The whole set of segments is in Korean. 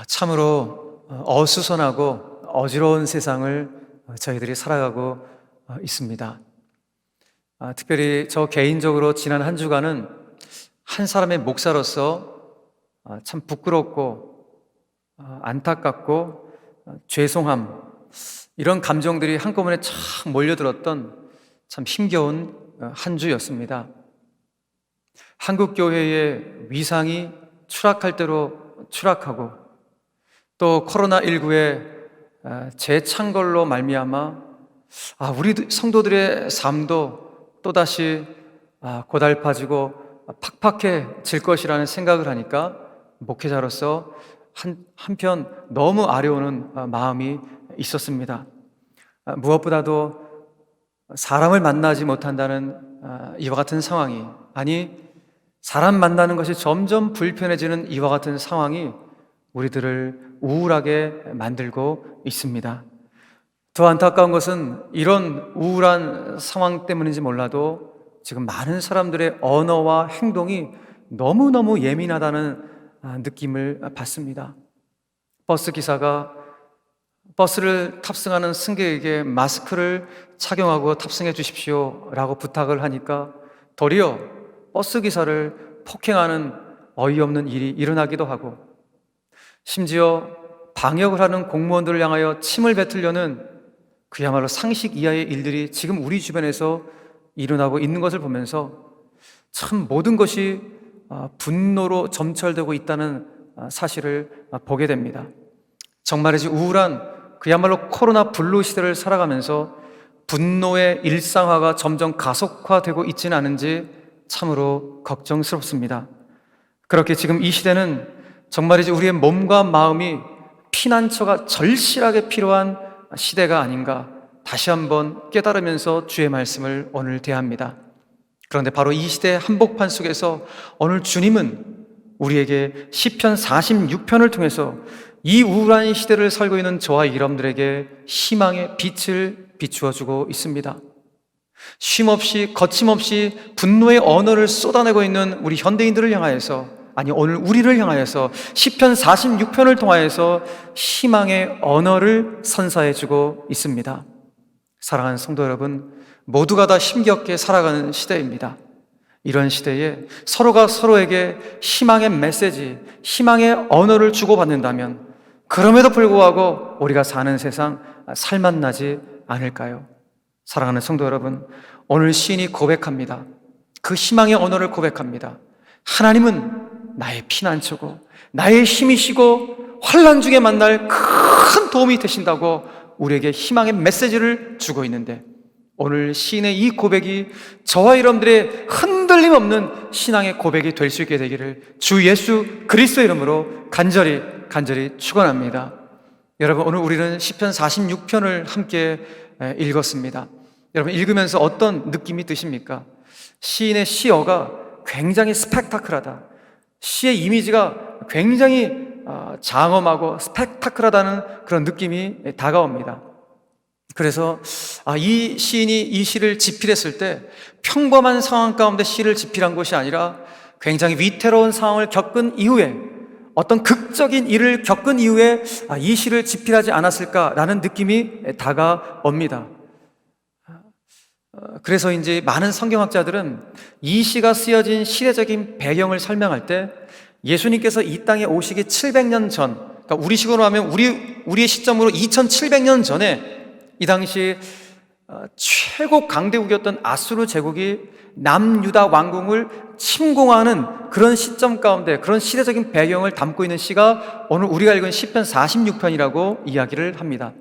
참으로 어수선하고 어지러운 세상을 저희들이 살아가고 있습니다. 특별히 저 개인적으로 지난 한 주간은 한 사람의 목사로서 참 부끄럽고 안타깝고 죄송함, 이런 감정들이 한꺼번에 참 몰려들었던 참 힘겨운 한 주였습니다. 한국교회의 위상이 추락할 대로 추락하고, 또 코로나19의 재창궐로 말미암아 우리 성도들의 삶도 또다시 고달파지고 팍팍해질 것이라는 생각을 하니까 목회자로서 한편 너무 아려오는 마음이 있었습니다. 무엇보다도 사람을 만나지 못한다는 이와 같은 상황이, 사람 만나는 것이 점점 불편해지는 이와 같은 상황이 우리들을 우울하게 만들고 있습니다. 더 안타까운 것은 이런 우울한 상황 때문인지 몰라도 지금 많은 사람들의 언어와 행동이 너무너무 예민하다는 느낌을 받습니다. 버스 기사가 버스를 탑승하는 승객에게 마스크를 착용하고 탑승해 주십시오 라고 부탁을 하니까 도리어 버스 기사를 폭행하는 어이없는 일이 일어나기도 하고, 심지어 방역을 하는 공무원들을 향하여 침을 뱉으려는 그야말로 상식 이하의 일들이 지금 우리 주변에서 일어나고 있는 것을 보면서 참 모든 것이 분노로 점철되고 있다는 사실을 보게 됩니다. 정말이지 우울한 그야말로 코로나 블루 시대를 살아가면서 분노의 일상화가 점점 가속화되고 있지는 않은지 참으로 걱정스럽습니다. 그렇게 지금 이 시대는 정말이지 우리의 몸과 마음이 피난처가 절실하게 필요한 시대가 아닌가 다시 한번 깨달으면서 주의 말씀을 오늘 대합니다. 그런데 바로 이 시대의 한복판 속에서 오늘 주님은 우리에게 시편 46편을 통해서 이 우울한 시대를 살고 있는 저와 여러분들에게 희망의 빛을 비추어주고 있습니다. 쉼없이 거침없이 분노의 언어를 쏟아내고 있는 우리 현대인들을 향하여서, 오늘 우리를 향하여서 시편 46편을 통하여서 희망의 언어를 선사해주고 있습니다. 사랑하는 성도 여러분, 모두가 다 힘겹게 살아가는 시대입니다. 이런 시대에 서로가 서로에게 희망의 메시지, 희망의 언어를 주고받는다면 그럼에도 불구하고 우리가 사는 세상 살맛나지 않을까요? 사랑하는 성도 여러분, 오늘 시인이 고백합니다. 그 희망의 언어를 고백합니다. 하나님은 나의 피난처고 나의 힘이시고 환난 중에 만날 큰 도움이 되신다고 우리에게 희망의 메시지를 주고 있는데, 오늘 시인의 이 고백이 저와 여러분들의 흔들림 없는 신앙의 고백이 될 수 있게 되기를 주 예수 그리스도의 이름으로 간절히 축원합니다. 여러분, 오늘 우리는 시편 46편을 함께 읽었습니다. 여러분, 읽으면서 어떤 느낌이 드십니까? 시인의 시어가 굉장히 스펙타클하다, 시의 이미지가 굉장히 장엄하고 스펙타클하다는 그런 느낌이 다가옵니다. 그래서 이 시인이 이 시를 집필했을 때 평범한 상황 가운데 시를 집필한 것이 아니라 굉장히 위태로운 상황을 겪은 이후에, 어떤 극적인 일을 겪은 이후에 이 시를 집필하지 않았을까라는 느낌이 다가옵니다. 그래서 이제 많은 성경학자들은 이 시가 쓰여진 시대적인 배경을 설명할 때 예수님께서 이 땅에 오시기 700년 전, 그러니까 우리 식으로 하면 우리의 시점으로 2700년 전에 이 당시 최고 강대국이었던 아수르 제국이 남유다 왕궁을 침공하는 그런 시점 가운데, 그런 시대적인 배경을 담고 있는 시가 오늘 우리가 읽은 시편 46편이라고 이야기를 합니다.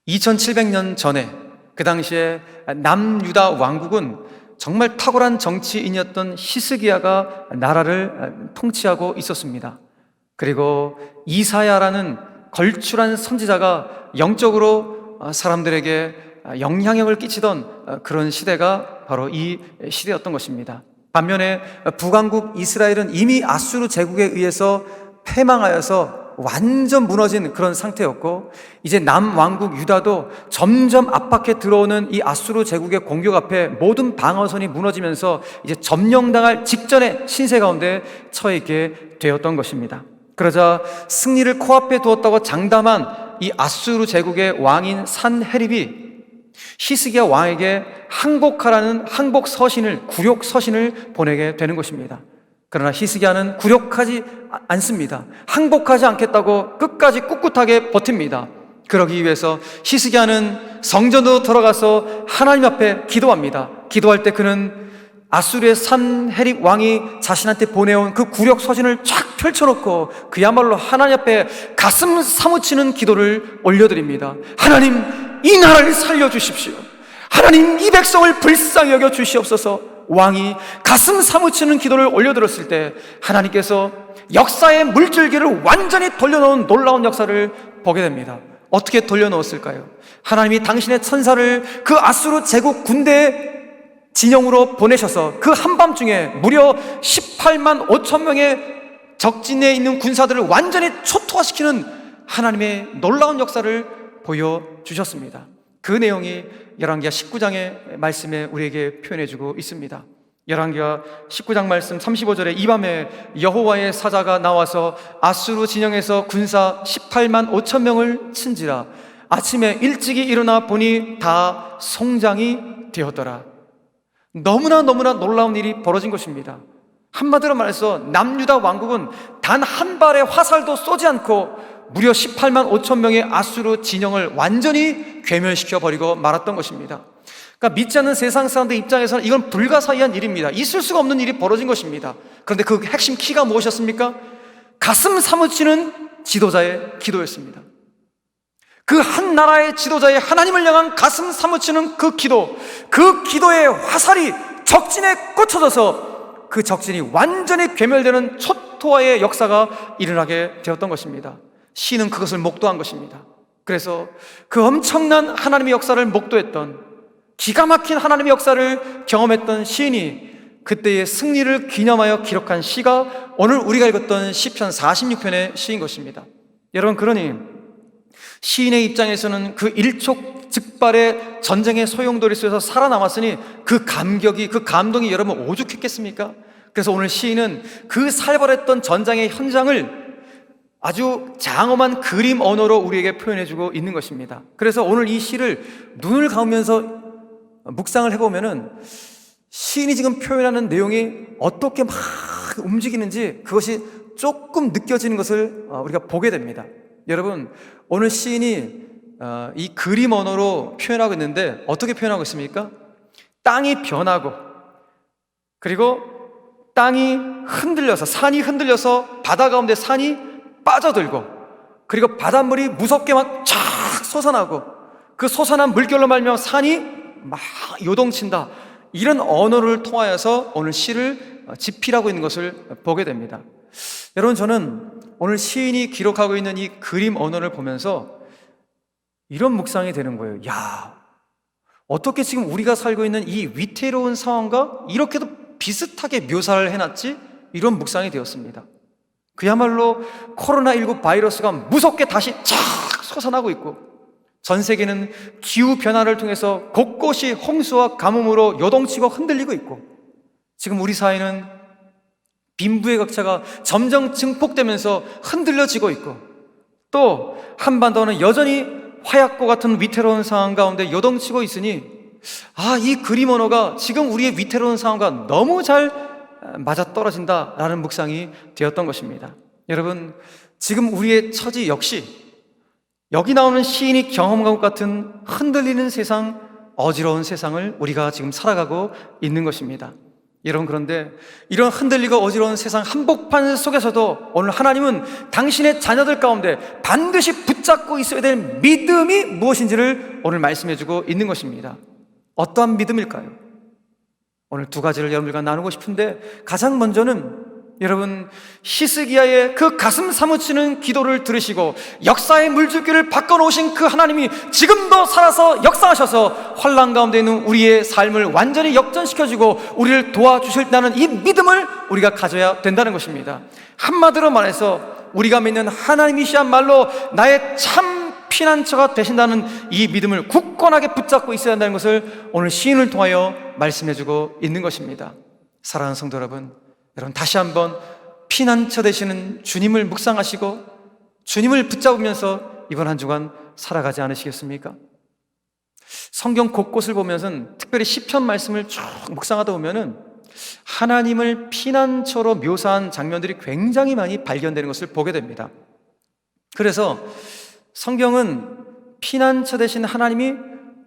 2700년 전에 그 당시에 남유다 왕국은 정말 탁월한 정치인이었던 히스기야가 나라를 통치하고 있었습니다. 그리고 이사야라는 걸출한 선지자가 영적으로 사람들에게 영향력을 끼치던 그런 시대가 바로 이 시대였던 것입니다. 반면에 북왕국 이스라엘은 이미 아수르 제국에 의해서 패망하여서 완전 무너진 그런 상태였고, 이제 남왕국 유다도 점점 압박해 들어오는 이 아수르 제국의 공격 앞에 모든 방어선이 무너지면서 이제 점령당할 직전의 신세 가운데 처해 있게 되었던 것입니다. 그러자 승리를 코앞에 두었다고 장담한 이 아수르 제국의 왕인 산헤립이 히스기야 왕에게 항복하라는 항복 서신을, 굴욕 서신을 보내게 되는 것입니다. 그러나 히스기야는 굴욕하지 않습니다. 항복하지 않겠다고 끝까지 꿋꿋하게 버팁니다. 그러기 위해서 히스기야는 성전으로 들어가서 하나님 앞에 기도합니다. 기도할 때 그는 아수르의 산헤립 왕이 자신한테 보내온 그 굴욕 서신을 쫙 펼쳐놓고 그야말로 하나님 앞에 가슴 사무치는 기도를 올려드립니다. 하나님, 이 나라를 살려주십시오. 하나님, 이 백성을 불쌍히 여겨 주시옵소서. 왕이 가슴 사무치는 기도를 올려드렸을 때 하나님께서 역사의 물줄기를 완전히 돌려놓은 놀라운 역사를 보게 됩니다. 어떻게 돌려놓았을까요? 하나님이 당신의 천사를 그 아수르 제국 군대 진영으로 보내셔서 그 한밤중에 무려 18만 5천 명의 적진에 있는 군사들을 완전히 초토화시키는 하나님의 놀라운 역사를 보여주셨습니다. 그 내용이 열왕기하 19장의 말씀에 우리에게 표현해주고 있습니다. 열왕기하 19장 말씀 35절에 이 밤에 여호와의 사자가 나와서 아수르 진영에서 군사 18만 5천 명을 친지라. 아침에 일찍이 일어나 보니 다 송장이 되었더라. 너무나 놀라운 일이 벌어진 것입니다. 한마디로 말해서 남유다 왕국은 단 한 발의 화살도 쏘지 않고 무려 18만 5천 명의 아수르 진영을 완전히 괴멸시켜 버리고 말았던 것입니다. 그러니까 믿지 않는 세상 사람들 입장에서는 이건 불가사의한 일입니다. 있을 수가 없는 일이 벌어진 것입니다. 그런데 그 핵심 키가 무엇이었습니까? 가슴 사무치는 지도자의 기도였습니다. 그 한 나라의 지도자의 하나님을 향한 가슴 사무치는 그 기도, 그 기도의 화살이 적진에 꽂혀져서 그 적진이 완전히 괴멸되는 초토화의 역사가 일어나게 되었던 것입니다. 시인은 그것을 목도한 것입니다. 그래서 그 엄청난 하나님의 역사를 목도했던, 기가 막힌 하나님의 역사를 경험했던 시인이 그때의 승리를 기념하여 기록한 시가 오늘 우리가 읽었던 시편 46편의 시인 것입니다. 여러분, 그러니 시인의 입장에서는 그 일촉즉발의 전쟁의 소용돌이 속에서 살아남았으니 그 감격이, 그 감동이 여러분 오죽했겠습니까? 그래서 오늘 시인은 그 살벌했던 전장의 현장을 아주 장엄한 그림 언어로 우리에게 표현해주고 있는 것입니다. 그래서 오늘 이 시를 눈을 감으면서 묵상을 해보면은 시인이 지금 표현하는 내용이 어떻게 막 움직이는지 그것이 조금 느껴지는 것을 우리가 보게 됩니다. 여러분, 오늘 시인이 이 그림 언어로 표현하고 있는데 어떻게 표현하고 있습니까? 땅이 변하고, 그리고 땅이 흔들려서, 산이 흔들려서 바다 가운데 산이 빠져들고, 그리고 바닷물이 무섭게 막 쫙 솟아나고, 그 솟아난 물결로 말미암아 산이 막 요동친다. 이런 언어를 통하여서 오늘 시를 집필하고 있는 것을 보게 됩니다. 여러분, 저는 오늘 시인이 기록하고 있는 이 그림 언어를 보면서 이런 묵상이 되는 거예요. 야, 어떻게 지금 우리가 살고 있는 이 위태로운 상황과 이렇게도 비슷하게 묘사를 해놨지? 이런 묵상이 되었습니다. 그야말로 코로나19 바이러스가 무섭게 다시 쫙 솟아나고 있고, 전 세계는 기후 변화를 통해서 곳곳이 홍수와 가뭄으로 요동치고 흔들리고 있고, 지금 우리 사회는 빈부의 격차가 점점 증폭되면서 흔들려지고 있고, 또 한반도는 여전히 화약고 같은 위태로운 상황 가운데 요동치고 있으니, 이 그림 언어가 지금 우리의 위태로운 상황과 너무 잘 맞아떨어진다라는 묵상이 되었던 것입니다. 여러분, 지금 우리의 처지 역시 여기 나오는 시인이 경험한 것 같은 흔들리는 세상, 어지러운 세상을 우리가 지금 살아가고 있는 것입니다. 여러분, 그런데 이런 흔들리고 어지러운 세상 한복판 속에서도 오늘 하나님은 당신의 자녀들 가운데 반드시 붙잡고 있어야 될 믿음이 무엇인지를 오늘 말씀해주고 있는 것입니다. 어떠한 믿음일까요? 오늘 두 가지를 여러분들과 나누고 싶은데, 가장 먼저는 여러분, 히스기야의 그 가슴 사무치는 기도를 들으시고 역사의 물줄기를 바꿔놓으신 그 하나님이 지금도 살아서 역사하셔서 환난 가운데 있는 우리의 삶을 완전히 역전시켜주고 우리를 도와주실다는 이 믿음을 우리가 가져야 된다는 것입니다. 한마디로 말해서 우리가 믿는 하나님이시야말로 나의 참 피난처가 되신다는 이 믿음을 굳건하게 붙잡고 있어야 한다는 것을 오늘 시인을 통하여 말씀해주고 있는 것입니다. 사랑하는 성도 여러분, 다시 한번 피난처 되시는 주님을 묵상하시고 주님을 붙잡으면서 이번 한 주간 살아가지 않으시겠습니까? 성경 곳곳을 보면서 특별히 시편 말씀을 쭉 묵상하다 보면은 하나님을 피난처로 묘사한 장면들이 굉장히 많이 발견되는 것을 보게 됩니다. 그래서 성경은 피난처 되신 하나님이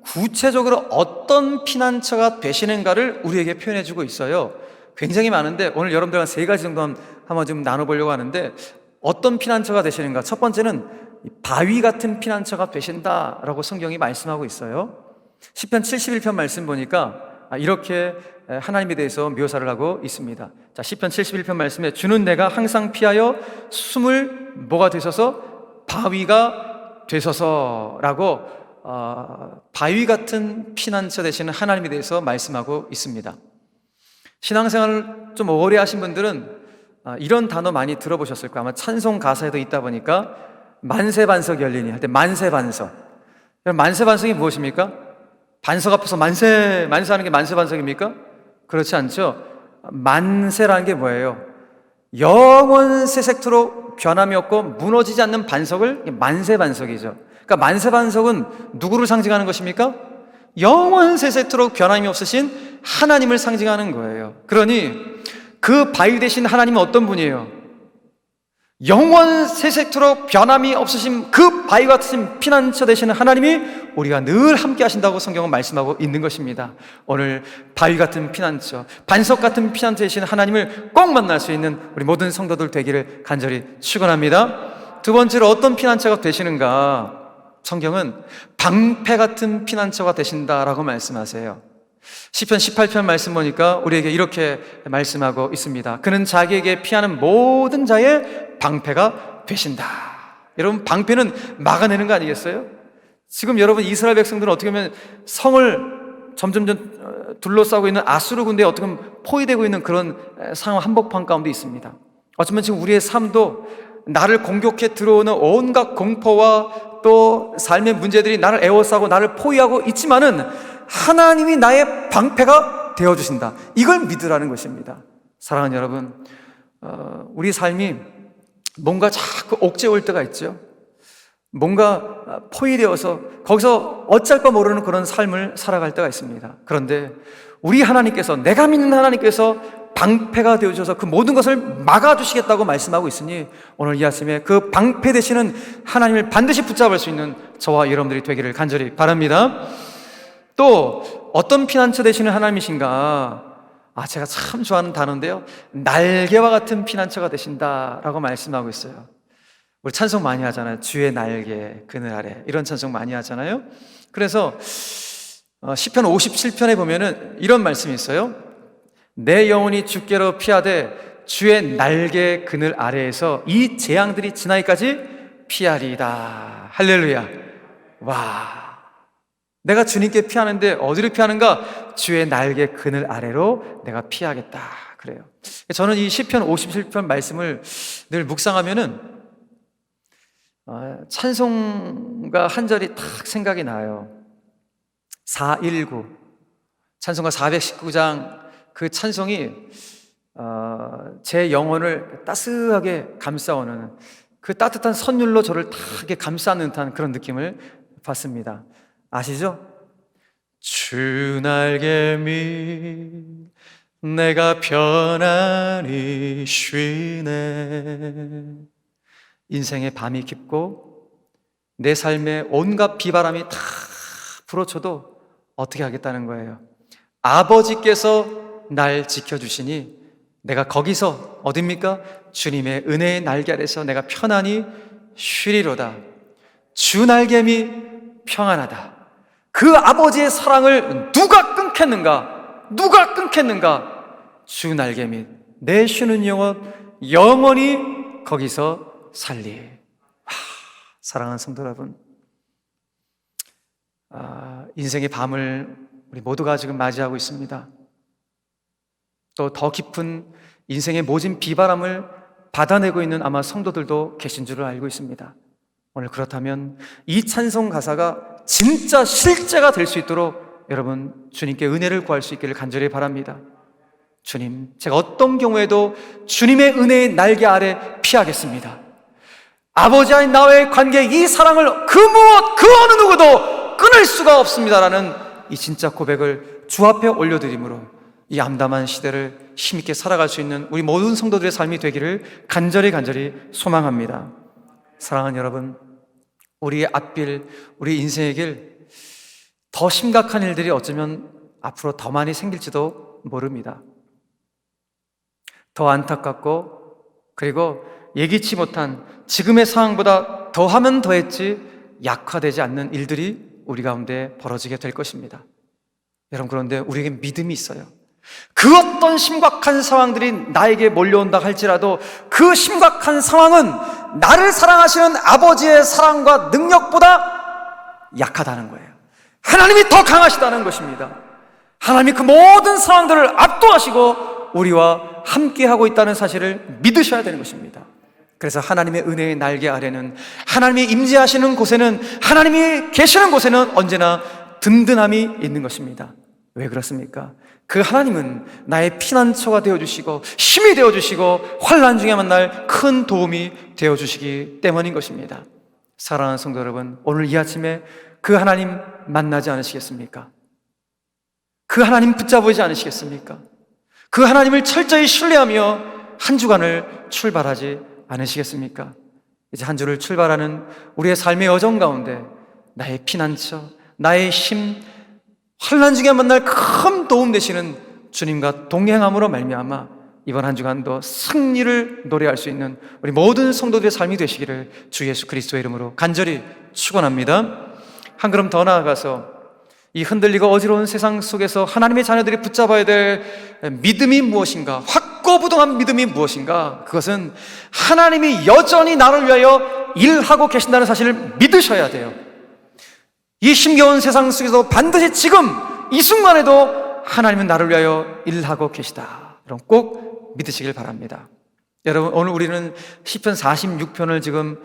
구체적으로 어떤 피난처가 되시는가를 우리에게 표현해 주고 있어요. 굉장히 많은데 오늘 여러분들과 세 가지 정도 한번 좀 나눠보려고 하는데, 어떤 피난처가 되시는가? 첫 번째는 바위 같은 피난처가 되신다라고 성경이 말씀하고 있어요. 시편 71편 말씀 보니까 이렇게 하나님에 대해서 묘사를 하고 있습니다. 자, 시편 71편 말씀에 주는 내가 항상 피하여 숨을 뭐가 되소서? 바위가 되소서라고 바위 같은 피난처 되시는 하나님에 대해서 말씀하고 있습니다. 신앙생활을 좀 오래 하신 분들은 이런 단어 많이 들어보셨을 거예요. 아마 찬송 가사에도 있다 보니까 만세반석 열리니 할 때 만세반석. 만세반석이 무엇입니까? 반석 앞에서 만세하는 게 만세반석입니까? 그렇지 않죠. 만세라는 게 뭐예요? 영원세색토록 변함이 없고 무너지지 않는 반석을 만세반석이죠. 그러니까 만세반석은 누구를 상징하는 것입니까? 영원세색토록 변함이 없으신 하나님을 상징하는 거예요. 그러니 그 바위 되신 하나님은 어떤 분이에요? 영원세색토록 변함이 없으신 그 바위 같으신 피난처 되시는 하나님이 우리가 늘 함께 하신다고 성경은 말씀하고 있는 것입니다. 오늘 바위 같은 피난처, 반석 같은 피난처 되시는 하나님을 꼭 만날 수 있는 우리 모든 성도들 되기를 간절히 축원합니다. 두 번째로 어떤 피난처가 되시는가? 성경은 방패 같은 피난처가 되신다라고 말씀하세요. 시편 18편 말씀 보니까 우리에게 이렇게 말씀하고 있습니다. 그는 자기에게 피하는 모든 자의 방패가 되신다. 여러분, 방패는 막아내는 거 아니겠어요? 지금 여러분 이스라엘 백성들은 어떻게 보면 성을 점점 둘러싸고 있는 아수르 군대에 어떻게 보면 포위되고 있는 그런 상황 한복판 가운데 있습니다. 어쩌면 지금 우리의 삶도 나를 공격해 들어오는 온갖 공포와 또 삶의 문제들이 나를 에워싸고 나를 포위하고 있지만은 하나님이 나의 방패가 되어주신다. 이걸 믿으라는 것입니다. 사랑하는 여러분, 우리 삶이 뭔가 자꾸 옥죄올 때가 있죠. 뭔가 포위되어서 거기서 어쩔 바 모르는 그런 삶을 살아갈 때가 있습니다. 그런데 우리 하나님께서, 내가 믿는 하나님께서 방패가 되어주셔서 그 모든 것을 막아주시겠다고 말씀하고 있으니 오늘 이 아침에 그 방패 되시는 하나님을 반드시 붙잡을 수 있는 저와 여러분들이 되기를 간절히 바랍니다. 또 어떤 피난처 되시는 하나님이신가? 제가 참 좋아하는 단어인데요, 날개와 같은 피난처가 되신다라고 말씀하고 있어요. 우리 찬송 많이 하잖아요. 주의 날개 그늘 아래, 이런 찬송 많이 하잖아요. 그래서 시편 57편에 보면은 이런 말씀이 있어요. 내 영혼이 주께로 피하되 주의 날개 그늘 아래에서 이 재앙들이 지나기까지 피하리이다. 할렐루야. 와, 내가 주님께 피하는데 어디로 피하는가? 주의 날개 그늘 아래로 내가 피하겠다. 그래요. 저는 이 시편 57편 말씀을 늘 묵상하면은 찬송가 한 절이 딱 생각이 나요. 419 찬송가 419장 그 찬송이 제 영혼을 따스하게 감싸오는 그 따뜻한 선율로 저를 다 이렇게 감싸는 듯한 그런 느낌을 받습니다. 아시죠? 주 날개 밑 내가 편안히 쉬네. 인생의 밤이 깊고 내 삶에 온갖 비바람이 다 불어쳐도 어떻게 하겠다는 거예요? 아버지께서 날 지켜주시니 내가 거기서 어딥니까? 주님의 은혜의 날개 아래서 내가 편안히 쉬리로다. 주 날개미 평안하다. 그 아버지의 사랑을 누가 끊겠는가? 누가 끊겠는가? 주 날개미 내 쉬는 영혼 영원히 거기서 살리. 사랑하는 성도 여러분, 인생의 밤을 우리 모두가 지금 맞이하고 있습니다. 또 더 깊은 인생의 모진 비바람을 받아내고 있는 아마 성도들도 계신 줄을 알고 있습니다. 오늘 그렇다면 이 찬송 가사가 진짜 실제가 될 수 있도록 여러분 주님께 은혜를 구할 수 있기를 간절히 바랍니다. 주님, 제가 어떤 경우에도 주님의 은혜의 날개 아래 피하겠습니다. 아버지와 나와의 관계, 이 사랑을 그 무엇, 그 어느 누구도 끊을 수가 없습니다라는 이 진짜 고백을 주 앞에 올려드림으로 이 암담한 시대를 힘있게 살아갈 수 있는 우리 모든 성도들의 삶이 되기를 간절히 소망합니다. 사랑하는 여러분, 우리의 앞길, 우리 인생의 길, 더 심각한 일들이 어쩌면 앞으로 더 많이 생길지도 모릅니다. 더 안타깝고, 그리고 예기치 못한 지금의 상황보다 더하면 더했지 약화되지 않는 일들이 우리 가운데 벌어지게 될 것입니다. 여러분, 그런데 우리에게 믿음이 있어요. 그 어떤 심각한 상황들이 나에게 몰려온다 할지라도 그 심각한 상황은 나를 사랑하시는 아버지의 사랑과 능력보다 약하다는 거예요. 하나님이 더 강하시다는 것입니다. 하나님이 그 모든 상황들을 압도하시고 우리와 함께하고 있다는 사실을 믿으셔야 되는 것입니다. 그래서 하나님의 은혜의 날개 아래는, 하나님이 임재하시는 곳에는, 하나님이 계시는 곳에는 언제나 든든함이 있는 것입니다. 왜 그렇습니까? 그 하나님은 나의 피난처가 되어주시고 힘이 되어주시고 환난 중에 만날 큰 도움이 되어주시기 때문인 것입니다. 사랑하는 성도 여러분, 오늘 이 아침에 그 하나님 만나지 않으시겠습니까? 그 하나님 붙잡으지 않으시겠습니까? 그 하나님을 철저히 신뢰하며 한 주간을 출발하지 않으시겠습니까? 이제 한 주를 출발하는 우리의 삶의 여정 가운데 나의 피난처, 나의 힘, 환난 중에 만날 큰 도움 되시는 주님과 동행함으로 말미암아 이번 한 주간도 승리를 노래할 수 있는 우리 모든 성도들의 삶이 되시기를 주 예수 그리스도의 이름으로 간절히 축원합니다. 한 걸음 더 나아가서 이 흔들리고 어지러운 세상 속에서 하나님의 자녀들이 붙잡아야 될 믿음이 무엇인가, 확고부동한 믿음이 무엇인가, 그것은 하나님이 여전히 나를 위하여 일하고 계신다는 사실을 믿으셔야 돼요. 이 힘겨운 세상 속에서 반드시 지금 이 순간에도 하나님은 나를 위하여 일하고 계시다. 여러분 꼭 믿으시길 바랍니다. 여러분, 오늘 우리는 시편 46편을 지금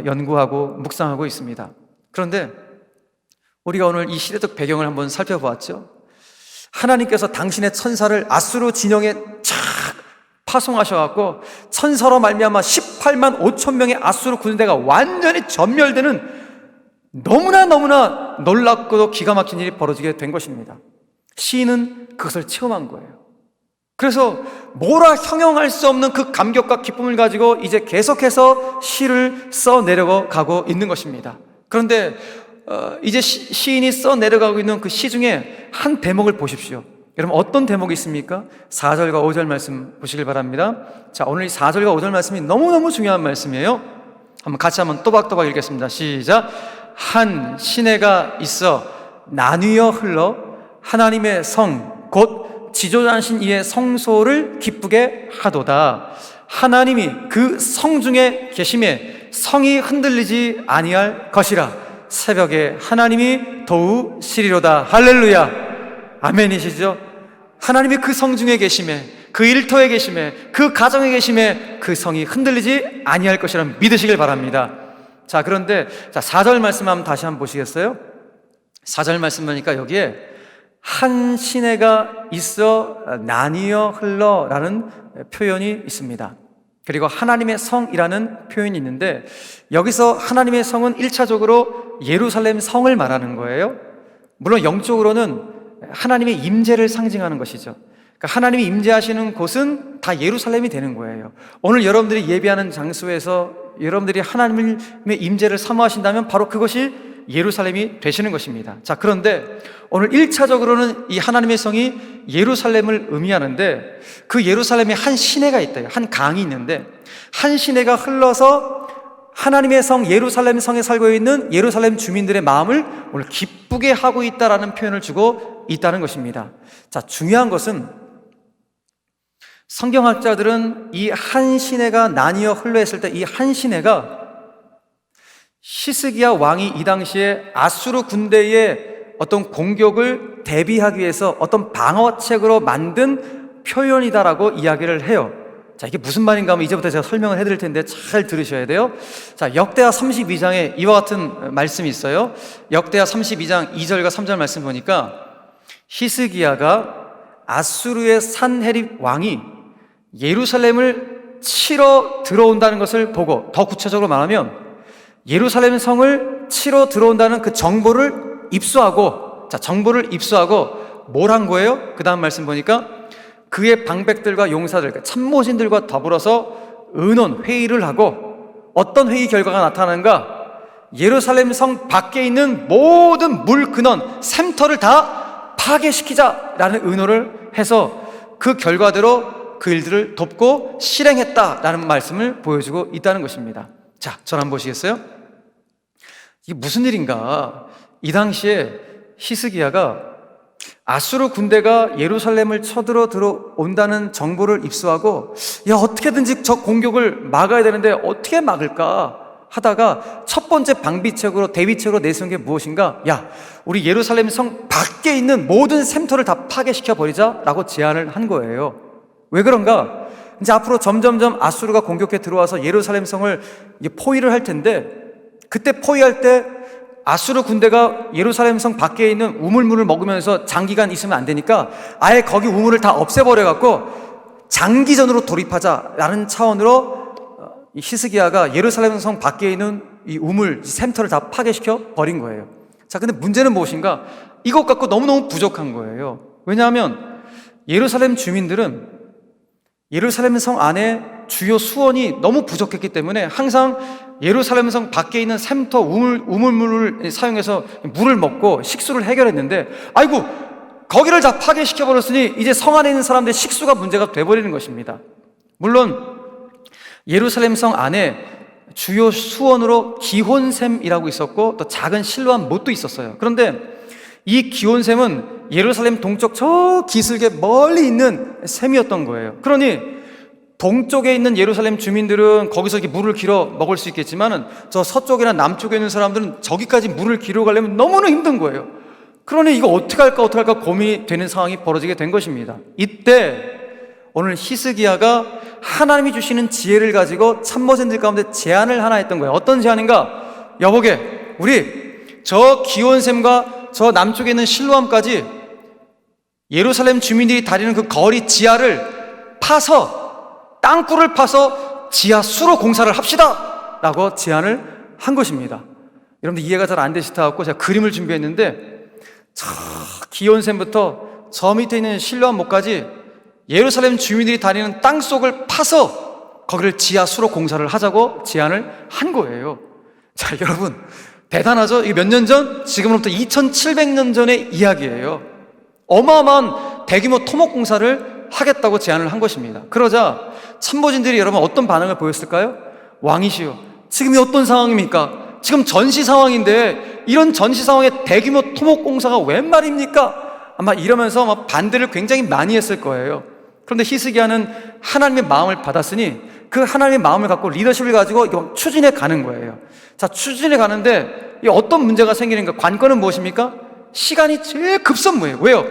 연구하고 묵상하고 있습니다. 그런데 우리가 오늘 이 시대적 배경을 한번 살펴보았죠. 하나님께서 당신의 천사를 아수르 진영에 착 파송하셔갖고 천사로 말미암아 18만 5천 명의 아수르 군대가 완전히 전멸되는 너무나 놀랍고도 기가 막힌 일이 벌어지게 된 것입니다. 시인은 그것을 체험한 거예요. 그래서 뭐라 형용할 수 없는 그 감격과 기쁨을 가지고 이제 계속해서 시를 써내려고 가고 있는 것입니다. 그런데 이제 시인이 써내려가고 있는 그 시 중에 한 대목을 보십시오. 여러분, 어떤 대목이 있습니까? 4절과 5절 말씀 보시길 바랍니다. 자, 오늘 이 4절과 5절 말씀이 너무너무 중요한 말씀이에요. 같이 한번 또박또박 읽겠습니다. 시작. 한 시내가 있어 나뉘어 흘러 하나님의 성 곧 지존하신 이의 성소를 기쁘게 하도다. 하나님이 그 성 중에 계심에 성이 흔들리지 아니할 것이라. 새벽에 하나님이 도우시리로다. 할렐루야. 아멘이시죠? 하나님이 그 성 중에 계심에, 그 일터에 계심에, 그 가정에 계심에 그 성이 흔들리지 아니할 것이라 믿으시길 바랍니다. 자, 그런데 4절 말씀 한번 다시 한번 보시겠어요? 4절 말씀 보니까 여기에 한 시내가 있어 나뉘어 흘러라는 표현이 있습니다. 그리고 하나님의 성이라는 표현이 있는데, 여기서 하나님의 성은 1차적으로 예루살렘 성을 말하는 거예요. 물론 영적으로는 하나님의 임재를 상징하는 것이죠. 그러니까 하나님이 임재하시는 곳은 다 예루살렘이 되는 거예요. 오늘 여러분들이 예배하는 장소에서 여러분들이 하나님의 임재를 사모하신다면 바로 그것이 예루살렘이 되시는 것입니다. 자, 그런데 오늘 1차적으로는 이 하나님의 성이 예루살렘을 의미하는데, 그 예루살렘에 한 시내가 있대요. 한 강이 있는데 한 시내가 흘러서 하나님의 성 예루살렘 성에 살고 있는 예루살렘 주민들의 마음을 오늘 기쁘게 하고 있다라는 표현을 주고 있다는 것입니다. 자, 중요한 것은 성경학자들은 이 한 시내가 나뉘어 흘러 했을 때 이 한 시내가 히스기야 왕이 이 당시에 아수르 군대의 어떤 공격을 대비하기 위해서 어떤 방어책으로 만든 표현이다라고 이야기를 해요. 자, 이게 무슨 말인가 하면 이제부터 제가 설명을 해드릴 텐데 잘 들으셔야 돼요. 자, 역대하 32장에 이와 같은 말씀이 있어요. 역대하 32장 2절과 3절 말씀 보니까 히스기야가 아수르의 산헤립 왕이 예루살렘을 치러 들어온다는 것을 보고, 더 구체적으로 말하면 예루살렘 성을 치러 들어온다는 그 정보를 입수하고, 정보를 입수하고 뭘 한 거예요? 그 다음 말씀 보니까 그의 방백들과 용사들, 참모진들과 더불어서 의논, 회의를 하고, 어떤 회의 결과가 나타나는가? 예루살렘 성 밖에 있는 모든 물 근원, 샘터를 다 파괴시키자라는 의논을 해서 그 결과대로 그 일들을 돕고 실행했다라는 말씀을 보여주고 있다는 것입니다. 자, 저를 한번 보시겠어요? 이게 무슨 일인가? 이 당시에 히스기야가 아수르 군대가 예루살렘을 쳐들어 들어온다는 정보를 입수하고, 야, 어떻게든지 저 공격을 막아야 되는데 어떻게 막을까 하다가 첫 번째 방비책으로, 대비책으로 내세운 게 무엇인가? 야, 우리 예루살렘 성 밖에 있는 모든 샘터를 다 파괴시켜 버리자라고 제안을 한 거예요. 왜 그런가? 이제 앞으로 점점점 아수르가 공격해 들어와서 예루살렘 성을 포위를 할 텐데, 그때 포위할 때 아수르 군대가 예루살렘 성 밖에 있는 우물물을 먹으면서 장기간 있으면 안 되니까 아예 거기 우물을 다 없애버려 갖고 장기전으로 돌입하자라는 차원으로 이 히스기야가 예루살렘 성 밖에 있는 이 우물, 샘터를 다 파괴시켜 버린 거예요. 자, 근데 문제는 무엇인가? 이것 갖고 너무너무 부족한 거예요. 왜냐하면 예루살렘 주민들은 예루살렘 성 안에 주요 수원이 너무 부족했기 때문에 항상 예루살렘 성 밖에 있는 샘터, 우물물을 사용해서 물을 먹고 식수를 해결했는데, 아이고, 거기를 다 파괴시켜버렸으니 이제 성 안에 있는 사람들의 식수가 문제가 돼버리는 것입니다. 물론 예루살렘 성 안에 주요 수원으로 기혼샘이라고 있었고 또 작은 실로암 못도 있었어요. 그런데 이 기혼샘은 예루살렘 동쪽 저 기슭에 멀리 있는 샘이었던 거예요. 그러니 동쪽에 있는 예루살렘 주민들은 거기서 이렇게 물을 길어 먹을 수 있겠지만은 저 서쪽이나 남쪽에 있는 사람들은 저기까지 물을 길어 가려면 너무나 힘든 거예요. 그러니 이거 어떻게 할까 고민이 되는 상황이 벌어지게 된 것입니다. 이때 오늘 히스기야가 하나님이 주시는 지혜를 가지고 참모진들 가운데 제안을 하나 했던 거예요. 어떤 제안인가? 여보게, 우리 저 기온샘과 저 남쪽에 있는 실로암까지 예루살렘 주민들이 다니는 그 거리 지하를 파서, 땅굴을 파서 지하 수로 공사를 합시다 라고 제안을 한 것입니다. 여러분들 이해가 잘 안 되시다 갖고 제가 그림을 준비했는데, 저 기온샘부터 저 밑에 있는 실로암 못까지 예루살렘 주민들이 다니는 땅속을 파서 거기를 지하수로 공사를 하자고 제안을 한 거예요. 자, 여러분 대단하죠? 이게 몇 년 전? 지금으로부터 2700년 전의 이야기예요. 어마어마한 대규모 토목 공사를 하겠다고 제안을 한 것입니다. 그러자 참모진들이 여러분 어떤 반응을 보였을까요? 왕이시여, 지금이 어떤 상황입니까? 지금 전시 상황인데 이런 전시 상황에 대규모 토목 공사가 웬 말입니까? 아마 이러면서 막 반대를 굉장히 많이 했을 거예요. 그런데 히스기야는 하나님의 마음을 받았으니 그 하나님의 마음을 갖고 리더십을 가지고 이거 추진해 가는 거예요. 자, 추진해 가는데 어떤 문제가 생기는가? 관건은 무엇입니까? 시간이 제일 급선무예요. 왜요?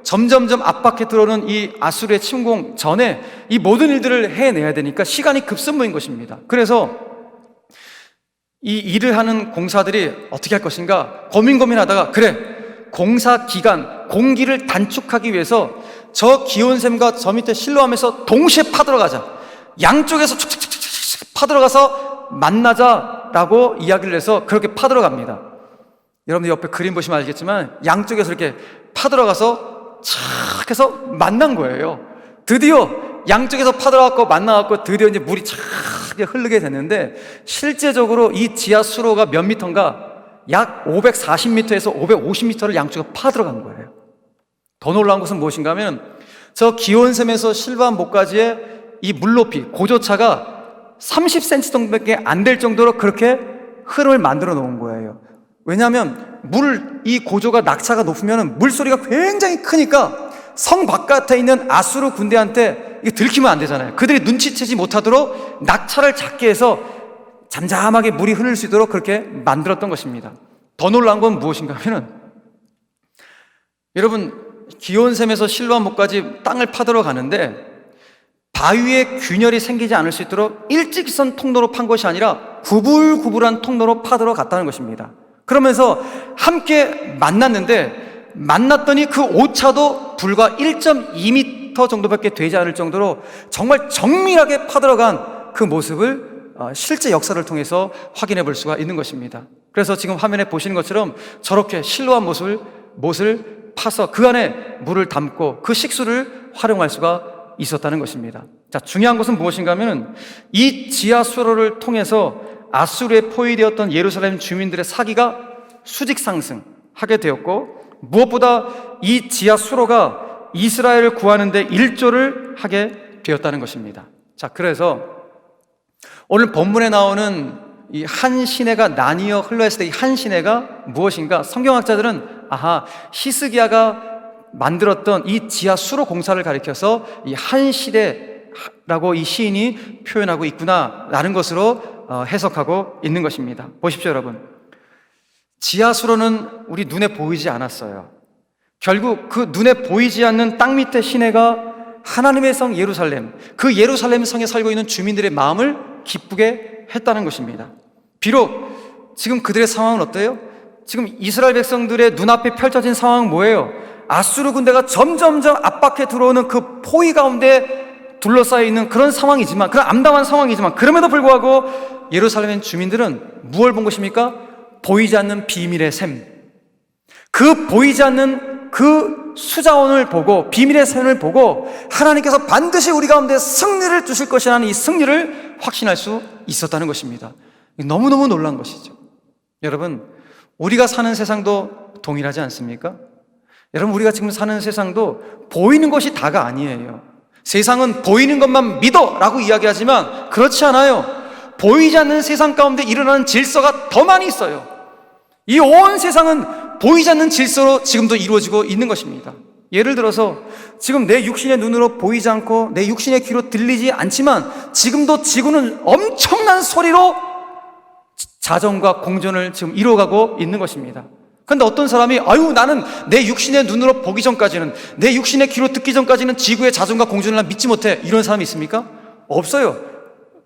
점점점 압박해 들어오는 이 아수르의 침공 전에 이 모든 일들을 해내야 되니까 시간이 급선무인 것입니다. 그래서 이 일을 하는 공사들이 어떻게 할 것인가 고민하다가, 그래, 공사 기간, 공기를 단축하기 위해서 저 기온샘과 저 밑에 실로암에서 동시에 파들어가자, 양쪽에서 축축축축 파들어가서 만나자라고 이야기를 해서 그렇게 파들어갑니다. 여러분들 옆에 그림 보시면 알겠지만 양쪽에서 이렇게 파들어가서 착 해서 만난 거예요. 드디어 양쪽에서 파들어갖고 만나갖고 드디어 이제 물이 착 흐르게 됐는데, 실제적으로 이 지하 수로가 몇 미터인가? 약 540m에서 550m를 양쪽에 파들어간 거예요. 더 놀라운 것은 무엇인가 하면 저 기온샘에서 실로암 못까지의 이 물높이, 고조차가 30cm 정도밖에 안 될 정도로 그렇게 흐름을 만들어 놓은 거예요. 왜냐하면 이 고조가, 낙차가 높으면 물소리가 굉장히 크니까 성 바깥에 있는 아수르 군대한테 이게 들키면 안 되잖아요. 그들이 눈치채지 못하도록 낙차를 작게 해서 잠잠하게 물이 흐를 수 있도록 그렇게 만들었던 것입니다. 더 놀라운 건 무엇인가 하면, 여러분 기온샘에서 실로암 못까지 땅을 파들어 가는데 바위에 균열이 생기지 않을 수 있도록 일직선 통로로 판 것이 아니라 구불구불한 통로로 파들어 갔다는 것입니다. 그러면서 함께 만났는데 만났더니 그 오차도 불과 1.2m 정도밖에 되지 않을 정도로 정말 정밀하게 파들어간 그 모습을 실제 역사를 통해서 확인해 볼 수가 있는 것입니다. 그래서 지금 화면에 보시는 것처럼 저렇게 실로한 못을 파서 그 안에 물을 담고 그 식수를 활용할 수가 있었다는 것입니다. 자, 중요한 것은 무엇인가 하면은 이 지하 수로를 통해서 아수르에 포위되었던 예루살렘 주민들의 사기가 수직 상승하게 되었고, 무엇보다 이 지하 수로가 이스라엘을 구하는 데 일조를 하게 되었다는 것입니다. 자, 그래서 오늘 본문에 나오는 이 한 시내가 나뉘어 흘러했을 때 이 한 시내가 무엇인가? 성경학자들은 히스기야가 만들었던 이 지하 수로 공사를 가리켜서 이 한 시대라고 이 시인이 표현하고 있구나라는 것으로 해석하고 있는 것입니다. 보십시오, 여러분. 지하 수로는 우리 눈에 보이지 않았어요. 결국 그 눈에 보이지 않는 땅 밑의 시내가 하나님의 성 예루살렘, 그 예루살렘 성에 살고 있는 주민들의 마음을 기쁘게 했다는 것입니다. 비록 지금 그들의 상황은 어때요? 지금 이스라엘 백성들의 눈앞에 펼쳐진 상황은 뭐예요? 아수르 군대가 점점점 압박해 들어오는 그 포위 가운데 둘러싸여 있는 그런 상황이지만, 그런 암담한 상황이지만, 그럼에도 불구하고 예루살렘 주민들은 무엇을 본 것입니까? 보이지 않는 비밀의 샘, 그 보이지 않는 그 수자원을 보고, 비밀의 샘을 보고 하나님께서 반드시 우리 가운데 승리를 주실 것이라는 이 승리를 확신할 수 있었다는 것입니다. 너무너무 놀라운 것이죠. 여러분, 우리가 사는 세상도 동일하지 않습니까? 여러분, 우리가 지금 사는 세상도 보이는 것이 다가 아니에요. 세상은 보이는 것만 믿어 라고 이야기하지만 그렇지 않아요. 보이지 않는 세상 가운데 일어나는 질서가 더 많이 있어요. 이 온 세상은 보이지 않는 질서로 지금도 이루어지고 있는 것입니다. 예를 들어서 지금 내 육신의 눈으로 보이지 않고 내 육신의 귀로 들리지 않지만 지금도 지구는 엄청난 소리로 자전과 공전을 지금 이루어가고 있는 것입니다. 그런데 어떤 사람이 나는 내 육신의 눈으로 보기 전까지는, 내 육신의 귀로 듣기 전까지는 지구의 자전과 공전을 난 믿지 못해, 이런 사람이 있습니까? 없어요.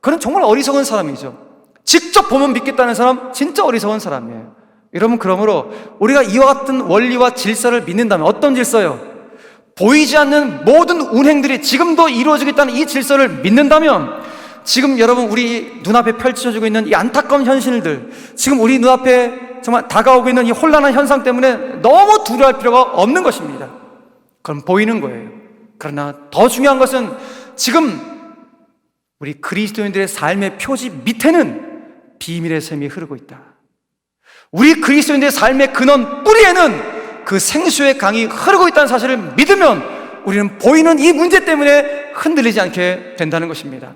그는 정말 어리석은 사람이죠. 직접 보면 믿겠다는 사람 진짜 어리석은 사람이에요. 여러분, 그러므로 우리가 이와 같은 원리와 질서를 믿는다면, 어떤 질서요? 보이지 않는 모든 운행들이 지금도 이루어지고 있다는 이 질서를 믿는다면, 지금 여러분 우리 눈앞에 펼쳐지고 있는 이 안타까운 현실들, 지금 우리 눈앞에 정말 다가오고 있는 이 혼란한 현상 때문에 너무 두려워할 필요가 없는 것입니다. 그럼 보이는 거예요. 그러나 더 중요한 것은 지금 우리 그리스도인들의 삶의 표지 밑에는 비밀의 샘이 흐르고 있다. 우리 그리스도인들의 삶의 근원 뿌리에는 그 생수의 강이 흐르고 있다는 사실을 믿으면 우리는 보이는 이 문제 때문에 흔들리지 않게 된다는 것입니다.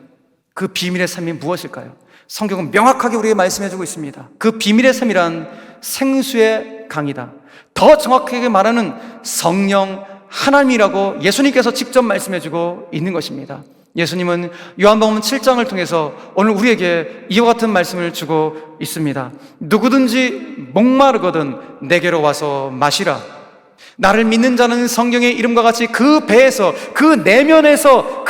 그 비밀의 샘이 무엇일까요? 성경은 명확하게 우리에게 말씀해주고 있습니다. 그 비밀의 샘이란 생수의 강이다. 더 정확하게 말하는 성령 하나님이라고 예수님께서 직접 말씀해주고 있는 것입니다. 예수님은 요한복음 7장을 통해서 오늘 우리에게 이와 같은 말씀을 주고 있습니다. 누구든지 목마르거든 내게로 와서 마시라. 나를 믿는 자는 성경의 이름과 같이 그 배에서, 그 내면에서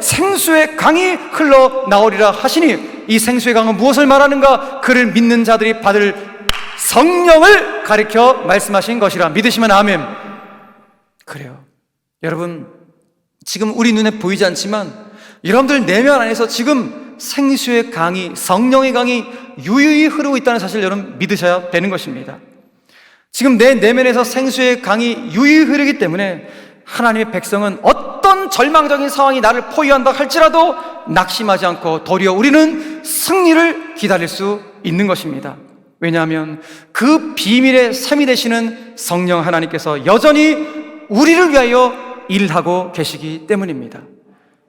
생수의 강이 흘러나오리라 하시니, 이 생수의 강은 무엇을 말하는가? 그를 믿는 자들이 받을 성령을 가리켜 말씀하신 것이라. 믿으시면 아멘. 그래요. 여러분, 지금 우리 눈에 보이지 않지만 여러분들 내면 안에서 지금 생수의 강이, 성령의 강이 유유히 흐르고 있다는 사실을 여러분 믿으셔야 되는 것입니다. 지금 내 내면에서 생수의 강이 유유히 흐르기 때문에 하나님의 백성은 어떤 절망적인 상황이 나를 포위한다 할지라도 낙심하지 않고 도리어 우리는 승리를 기다릴 수 있는 것입니다. 왜냐하면 그 비밀의 샘이 되시는 성령 하나님께서 여전히 우리를 위하여 일하고 계시기 때문입니다.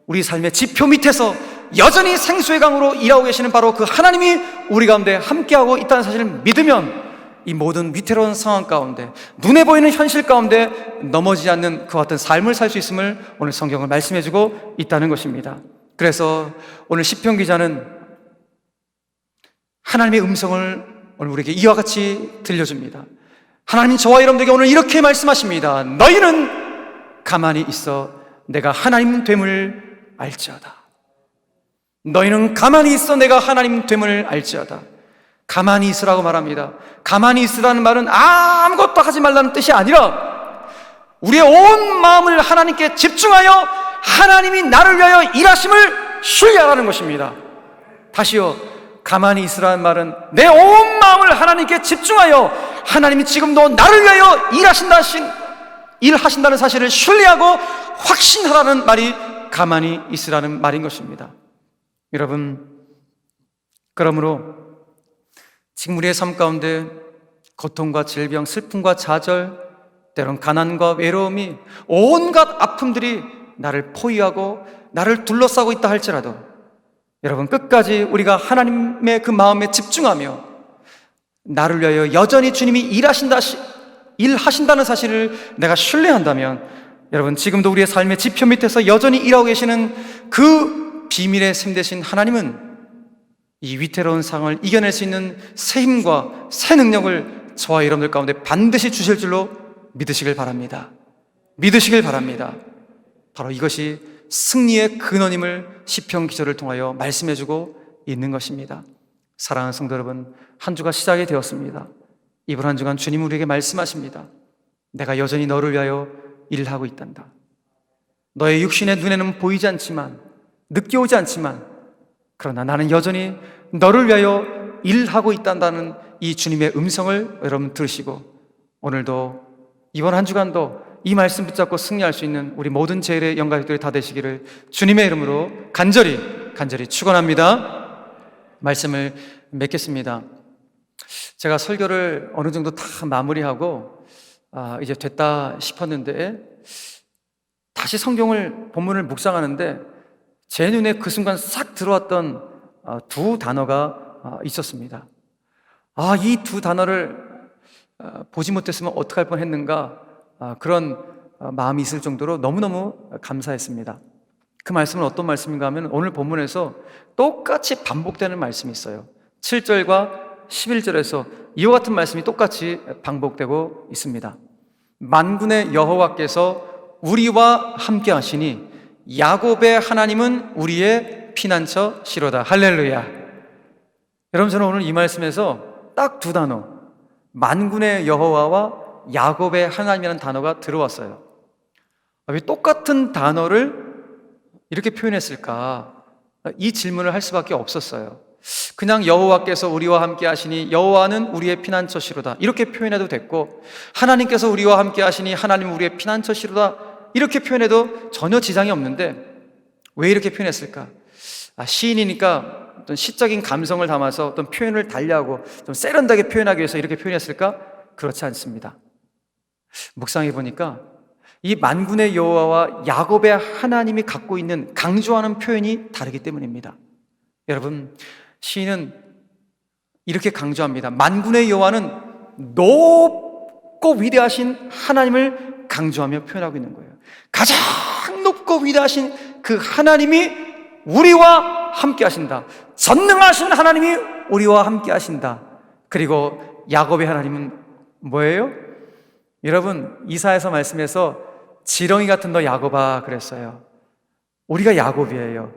우리 삶의 지표 밑에서 여전히 생수의 강으로 일하고 계시는 바로 그 하나님이 우리 가운데 함께하고 있다는 사실을 믿으면 이 모든 위태로운 상황 가운데, 눈에 보이는 현실 가운데 넘어지지 않는 그와 같은 삶을 살 수 있음을 오늘 성경은 말씀해주고 있다는 것입니다. 그래서 오늘 시편 기자는 하나님의 음성을 오늘 우리에게 이와 같이 들려줍니다. 하나님은 저와 여러분들에게 오늘 이렇게 말씀하십니다. 너희는 가만히 있어 내가 하나님 됨을 알지어다. 너희는 가만히 있어 내가 하나님 됨을 알지어다. 가만히 있으라고 말합니다. 가만히 있으라는 말은 아무것도 하지 말라는 뜻이 아니라 우리의 온 마음을 하나님께 집중하여 하나님이 나를 위하여 일하심을 신뢰하라는 것입니다. 다시요, 가만히 있으라는 말은 내 온 마음을 하나님께 집중하여 하나님이 지금도 나를 위하여 일하신다는 사실을 신뢰하고 확신하라는 말이 가만히 있으라는 말인 것입니다. 여러분, 그러므로 지금 우리의 삶 가운데 고통과 질병, 슬픔과 좌절, 때론 가난과 외로움이, 온갖 아픔들이 나를 포위하고 나를 둘러싸고 있다 할지라도 여러분, 끝까지 우리가 하나님의 그 마음에 집중하며 나를 위하여 여전히 주님이 일하신다는 사실을 내가 신뢰한다면 여러분, 지금도 우리의 삶의 지표 밑에서 여전히 일하고 계시는 그 비밀의 샘 되신 하나님은 이 위태로운 상황을 이겨낼 수 있는 새 힘과 새 능력을 저와 여러분들 가운데 반드시 주실 줄로 믿으시길 바랍니다. 믿으시길 바랍니다. 바로 이것이 승리의 근원임을 시편 기절을 통하여 말씀해주고 있는 것입니다. 사랑하는 성도 여러분, 한 주가 시작이 되었습니다. 이번 한 주간 주님 우리에게 말씀하십니다. 내가 여전히 너를 위하여 일하고 있단다. 너의 육신의 눈에는 보이지 않지만, 느껴오지 않지만, 그러나 나는 여전히 너를 위하여 일하고 있단다는 이 주님의 음성을 여러분 들으시고, 오늘도 이번 한 주간도 이 말씀 붙잡고 승리할 수 있는 우리 모든 제일의 영가족들이 다 되시기를 주님의 이름으로 간절히 축원합니다. 말씀을 맺겠습니다. 제가 설교를 어느 정도 다 마무리하고 이제 됐다 싶었는데 다시 성경을 본문을 묵상하는데 제 눈에 그 순간 싹 들어왔던 두 단어가 있었습니다. 이 두 단어를 보지 못했으면 어떡할 뻔했는가, 그런 마음이 있을 정도로 너무너무 감사했습니다. 그 말씀은 어떤 말씀인가 하면 오늘 본문에서 똑같이 반복되는 말씀이 있어요. 7절과 11절에서 이와 같은 말씀이 똑같이 반복되고 있습니다. 만군의 여호와께서 우리와 함께 하시니 야곱의 하나님은 우리의 피난처시로다. 할렐루야. 여러분, 저는 오늘 이 말씀에서 딱 두 단어, 만군의 여호와와 야곱의 하나님이라는 단어가 들어왔어요. 왜 똑같은 단어를 이렇게 표현했을까? 이 질문을 할 수밖에 없었어요. 그냥 여호와께서 우리와 함께 하시니 여호와는 우리의 피난처시로다 이렇게 표현해도 됐고, 하나님께서 우리와 함께 하시니 하나님은 우리의 피난처시로다 이렇게 표현해도 전혀 지장이 없는데 왜 이렇게 표현했을까? 시인이니까 어떤 시적인 감성을 담아서 어떤 표현을 달리하고 좀 세련되게 표현하기 위해서 이렇게 표현했을까? 그렇지 않습니다. 묵상해 보니까 이 만군의 여호와와 야곱의 하나님이 갖고 있는 강조하는 표현이 다르기 때문입니다. 여러분, 시인은 이렇게 강조합니다. 만군의 여호와는 높고 위대하신 하나님을 강조하며 표현하고 있는 거예요. 가장 높고 위대하신 그 하나님이 우리와 함께 하신다. 전능하신 하나님이 우리와 함께 하신다. 그리고 야곱의 하나님은 뭐예요? 여러분, 이사야서 말씀에서 지렁이 같은 너 야곱아 그랬어요. 우리가 야곱이에요.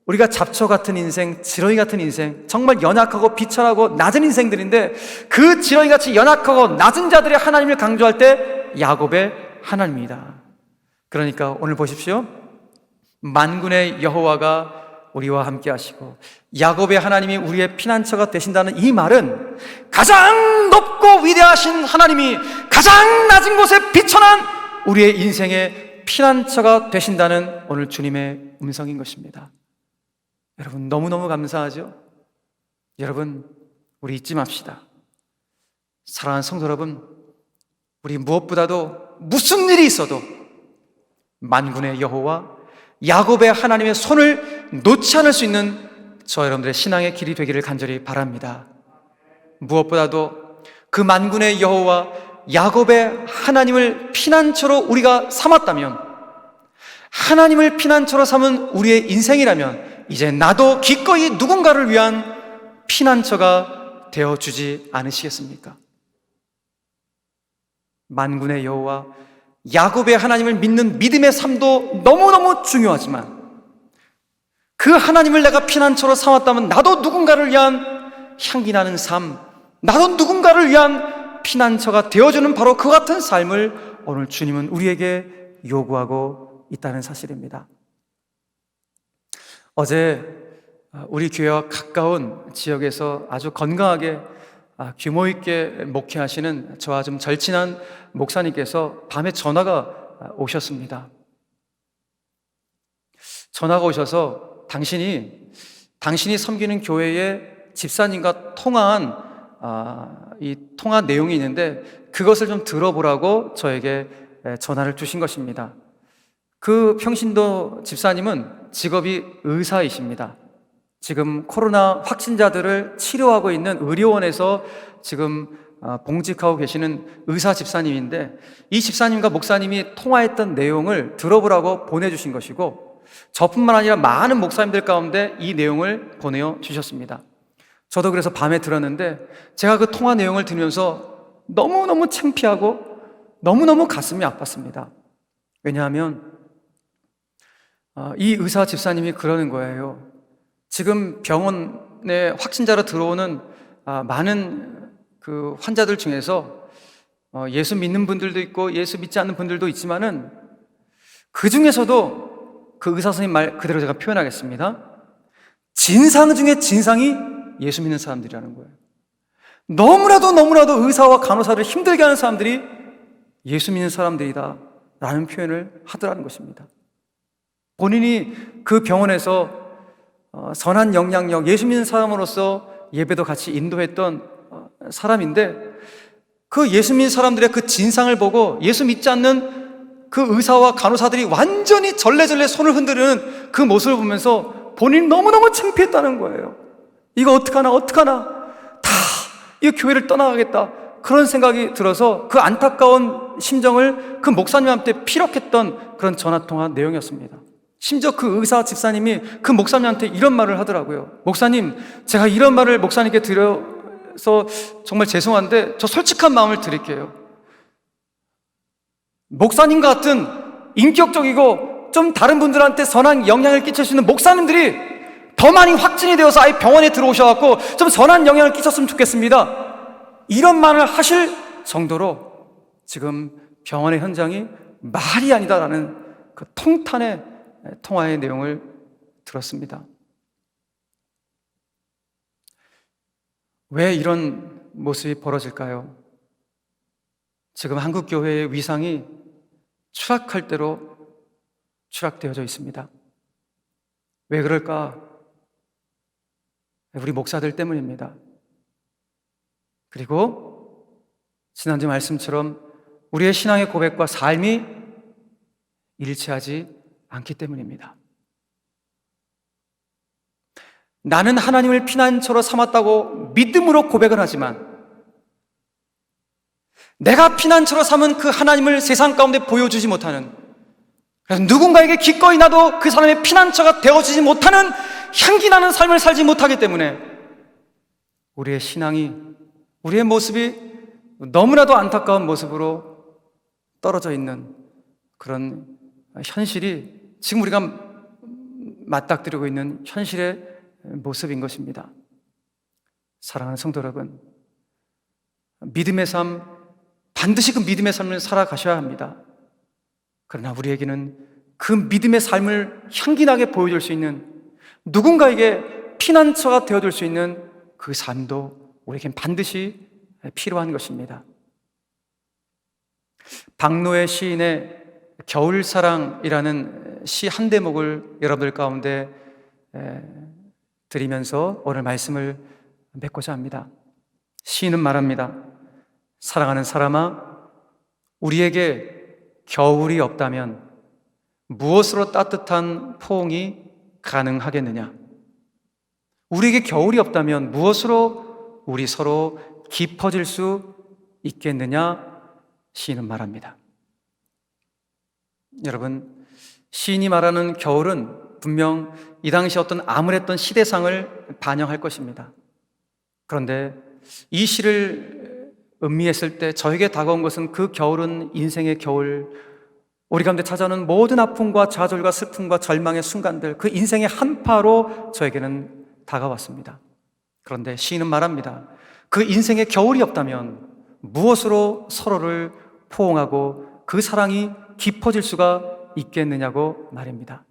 우리가 잡초 같은 인생, 지렁이 같은 인생, 정말 연약하고 비천하고 낮은 인생들인데 그 지렁이같이 연약하고 낮은 자들의 하나님을 강조할 때 야곱의 하나님이다. 그러니까 오늘 보십시오. 만군의 여호와가 우리와 함께 하시고 야곱의 하나님이 우리의 피난처가 되신다는 이 말은 가장 높고 위대하신 하나님이 가장 낮은 곳에 비천한 우리의 인생의 피난처가 되신다는 오늘 주님의 음성인 것입니다. 여러분, 너무너무 감사하죠? 여러분, 우리 잊지 맙시다. 사랑하는 성도 여러분, 우리 무엇보다도 무슨 일이 있어도 만군의 여호와 야곱의 하나님의 손을 놓지 않을 수 있는 저 여러분들의 신앙의 길이 되기를 간절히 바랍니다. 무엇보다도 그 만군의 여호와 야곱의 하나님을 피난처로 우리가 삼았다면, 하나님을 피난처로 삼은 우리의 인생이라면 이제 나도 기꺼이 누군가를 위한 피난처가 되어주지 않으시겠습니까? 만군의 여호와 야곱의 하나님을 믿는 믿음의 삶도 너무너무 중요하지만 그 하나님을 내가 피난처로 삼았다면 나도 누군가를 위한 향기 나는 삶, 나도 누군가를 위한 피난처가 되어주는 바로 그 같은 삶을 오늘 주님은 우리에게 요구하고 있다는 사실입니다. 어제 우리 교회와 가까운 지역에서 아주 건강하게 규모 있게 목회하시는 저와 좀 절친한 목사님께서 밤에 전화가 오셨습니다. 전화가 오셔서 당신이 섬기는 교회의 집사님과 통화한 이 통화 내용이 있는데 그것을 좀 들어보라고 저에게 전화를 주신 것입니다. 그 평신도 집사님은 직업이 의사이십니다. 지금 코로나 확진자들을 치료하고 있는 의료원에서 지금 봉직하고 계시는 의사 집사님인데, 이 집사님과 목사님이 통화했던 내용을 들어보라고 보내주신 것이고, 저뿐만 아니라 많은 목사님들 가운데 이 내용을 보내주셨습니다. 저도 그래서 밤에 들었는데 제가 그 통화 내용을 들으면서 너무너무 창피하고 너무너무 가슴이 아팠습니다. 왜냐하면 이 의사 집사님이 그러는 거예요. 지금 병원에 확진자로 들어오는 많은 그 환자들 중에서 예수 믿는 분들도 있고 예수 믿지 않는 분들도 있지만은 그 중에서도 그 의사 선생님 말 그대로 제가 표현하겠습니다. 진상 중에 진상이 예수 믿는 사람들이라는 거예요. 너무나도 의사와 간호사를 힘들게 하는 사람들이 예수 믿는 사람들이다 라는 표현을 하더라는 것입니다. 본인이 그 병원에서 선한 영향력, 예수 믿는 사람으로서 예배도 같이 인도했던 사람인데, 그 예수 믿는 사람들의 그 진상을 보고 예수 믿지 않는 그 의사와 간호사들이 완전히 절레절레 손을 흔드는 그 모습을 보면서 본인이 너무너무 창피했다는 거예요. 이거 어떡하나 다 이 교회를 떠나가겠다, 그런 생각이 들어서 그 안타까운 심정을 그 목사님한테 피력했던 그런 전화통화 내용이었습니다. 심지어 그 의사 집사님이 그 목사님한테 이런 말을 하더라고요. 목사님, 제가 이런 말을 목사님께 드려서 정말 죄송한데 저 솔직한 마음을 드릴게요. 목사님 같은 인격적이고 좀 다른 분들한테 선한 영향을 끼칠 수 있는 목사님들이 더 많이 확진이 되어서 아예 병원에 들어오셔갖고 좀 선한 영향을 끼쳤으면 좋겠습니다, 이런 말을 하실 정도로 지금 병원의 현장이 말이 아니다라는 그 통탄의 통화의 내용을 들었습니다. 왜 이런 모습이 벌어질까요? 지금 한국 교회의 위상이 추락할 대로 추락되어져 있습니다. 왜 그럴까? 우리 목사들 때문입니다. 그리고 지난주 말씀처럼 우리의 신앙의 고백과 삶이 일치하지 않기 때문입니다. 나는 하나님을 피난처로 삼았다고 믿음으로 고백을 하지만 내가 피난처로 삼은 그 하나님을 세상 가운데 보여주지 못하는, 그래서 누군가에게 기꺼이 나도 그 사람의 피난처가 되어주지 못하는 향기 나는 삶을 살지 못하기 때문에 우리의 신앙이, 우리의 모습이 너무나도 안타까운 모습으로 떨어져 있는 그런 현실이 지금 우리가 맞닥뜨리고 있는 현실의 모습인 것입니다. 사랑하는 성도 여러분, 믿음의 삶, 반드시 그 믿음의 삶을 살아가셔야 합니다. 그러나 우리에게는 그 믿음의 삶을 향기나게 보여줄 수 있는, 누군가에게 피난처가 되어줄 수 있는 그 삶도 우리에겐 반드시 필요한 것입니다. 박노해 시인의 겨울사랑이라는 시 한 대목을 여러분들 가운데 드리면서 오늘 말씀을 맺고자 합니다. 시인은 말합니다. 사랑하는 사람아, 우리에게 겨울이 없다면 무엇으로 따뜻한 포옹이 가능하겠느냐? 우리에게 겨울이 없다면 무엇으로 우리 서로 깊어질 수 있겠느냐? 시인은 말합니다. 여러분, 시인이 말하는 겨울은 분명 이 당시 어떤 암울했던 시대상을 반영할 것입니다. 그런데 이 시를 음미했을 때 저에게 다가온 것은, 그 겨울은 인생의 겨울, 우리 가운데 찾아오는 모든 아픔과 좌절과 슬픔과 절망의 순간들, 그 인생의 한파로 저에게는 다가왔습니다. 그런데 시인은 말합니다. 그 인생에 겨울이 없다면 무엇으로 서로를 포옹하고 그 사랑이 깊어질 수가 있겠느냐고 말입니다.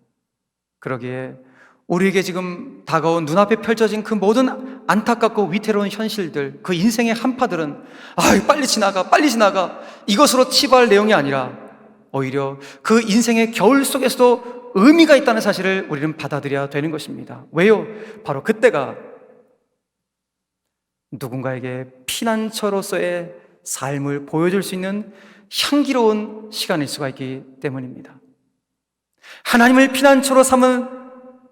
그러기에 우리에게 지금 다가온 눈앞에 펼쳐진 그 모든 안타깝고 위태로운 현실들, 그 인생의 한파들은 빨리 지나가 이것으로 치부할 내용이 아니라 오히려 그 인생의 겨울 속에서도 의미가 있다는 사실을 우리는 받아들여야 되는 것입니다. 왜요? 바로 그때가 누군가에게 피난처로서의 삶을 보여줄 수 있는 향기로운 시간일 수가 있기 때문입니다. 하나님을 피난처로 삼은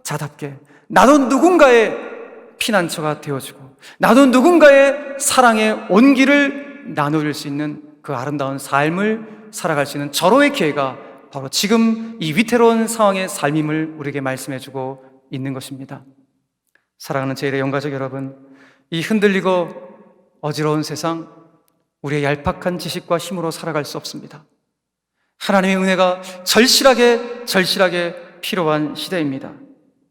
자답게 나도 누군가의 피난처가 되어주고 나도 누군가의 사랑의 온기를 나눠줄 수 있는 그 아름다운 삶을 살아갈 수 있는 절호의 기회가 바로 지금 이 위태로운 상황의 삶임을 우리에게 말씀해주고 있는 것입니다. 사랑하는 제1의 영가족 여러분, 이 흔들리고 어지러운 세상, 우리의 얄팍한 지식과 힘으로 살아갈 수 없습니다. 하나님의 은혜가 절실하게 필요한 시대입니다.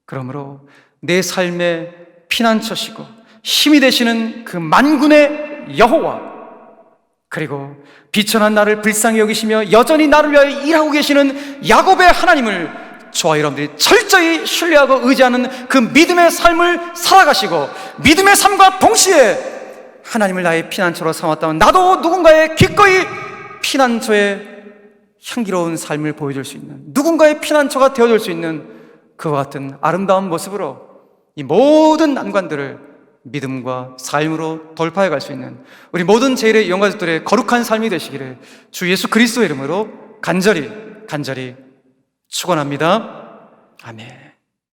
그러므로 내 삶의 피난처시고 힘이 되시는 그 만군의 여호와, 그리고 비천한 나를 불쌍히 여기시며 여전히 나를 위하여 일하고 계시는 야곱의 하나님을 저와 여러분들이 철저히 신뢰하고 의지하는 그 믿음의 삶을 살아가시고, 믿음의 삶과 동시에 하나님을 나의 피난처로 삼았다면 나도 누군가의 기꺼이 피난처의 향기로운 삶을 보여줄 수 있는, 누군가의 피난처가 되어줄 수 있는 그와 같은 아름다운 모습으로 이 모든 난관들을 믿음과 삶으로 돌파해 갈 수 있는 우리 모든 제1의 영가족들의 거룩한 삶이 되시기를 주 예수 그리스도의 이름으로 간절히 축원합니다. 아멘.